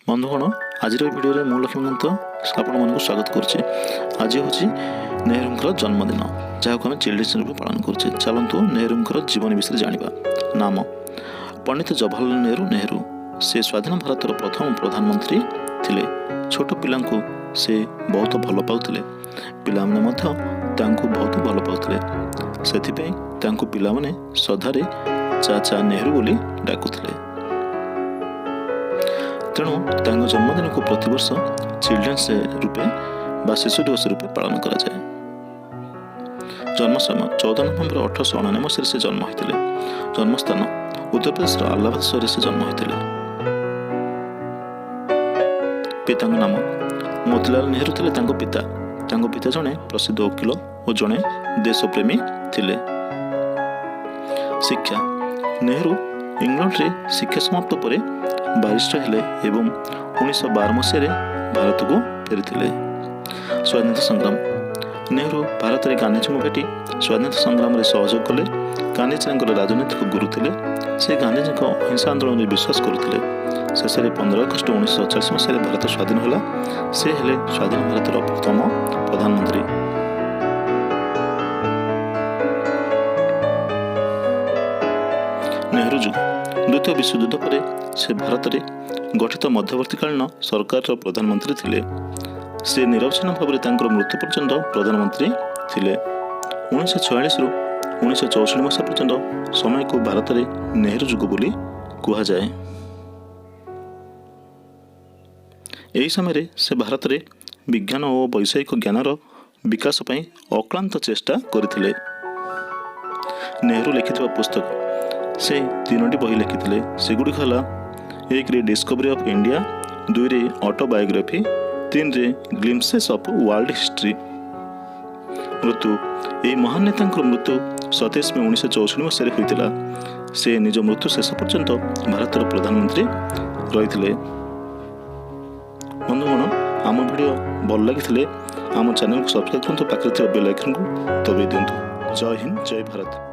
बंधुगण आज भिडियो मु लक्ष्मीकांत आपको स्वागत करुच्चे। आज हूँ नेहरू जन्मदिन जहाँ आम चिल्ड्रेन्स डे पालन करुचे। चलतु नेहरू जीवन विषय जाना। नाम पंडित जवाहरलाल नेहरू से स्वाधीन भारत प्रथम प्रधानमंत्री थिले। छोट पिला से बहुत भल पाउथिले, पिला बहुत भल पाउथिले, सेथिपई तांको पिला माने सधारे चाचा नेहरू बोली डाकुथिले। तेणु तांको जन्मदिन को प्रतिवर्ष चिल्ड्रेन्स डे रूपे बा शिशु दिवस रूपे पालन करा जाए। जन्म समय 14 नवेम्बर 1899 मसीह से जन्म होते। जन्मस्थान उत्तर प्रदेश अलाहाबाद शहर से जन्म होते। पिता नाम मोतीलाल नेहरू थे। पिता जड़े प्रसिद्ध वकील और जड़े देशप्रेमी थिले। शिक्षा नेहरू इंग्लैंड रे शिक्षा समाप्त पर बारिस्टर हेले एवं 1912 मसीह भारत को फेरी। स्वाधीनता संग्राम नेहरू भारत में गांधीजी को भेटी स्वाधीनता संग्राम में सहयोग कले। गांधीजी राजनैतिक गुरु थे। से गांधीजी अहिंसा आंदोलन में विश्वास करुले। शेष 15 अगस्ट 1948 मसीह भारत स्वाधीन होला। से हेले स्वाधीन भारत प्रथम प्रधानमंत्री। नेहरू युग द्वितीय विश्वयुद्ध पर से भारत में गठित मध्यवर्तीकालीन सरकार प्रधानमंत्री थिले। से निरवच्छिन्न भाव में मृत्यु पर्यंत प्रधानमंत्री थिले। 1946 रु 1964 मसीहा पर्यंत समय को भारत में नेहरू युग बोली कहा जाए। यही समय से भारत में विज्ञान और वैषयिक ज्ञानर विकास पर अक्लांत चेष्टा करथिले। नेहरू लिखित पुस्तक से 3टी बही लिखिथिले। सेगुड़ी हला 1 रे डिस्कवरी ऑफ इंडिया, 2 रे ऑटोबायोग्राफी, 3 रे ग्लिम्पसेस ऑफ वर्ल्ड हिस्ट्री। मृत्यु यही महान नेता मृत्यु 27 में 1964 मसीह होता। से निज मृत्यु शेष पर्यंत भारत प्रधानमंत्री रही। बंधुगण आम वीडियो भल लगी आम चैनल को सब्सक्राइब करते, पाखे बेल आइकन को दबाई दिंतु। जय हिंद, जय भारत।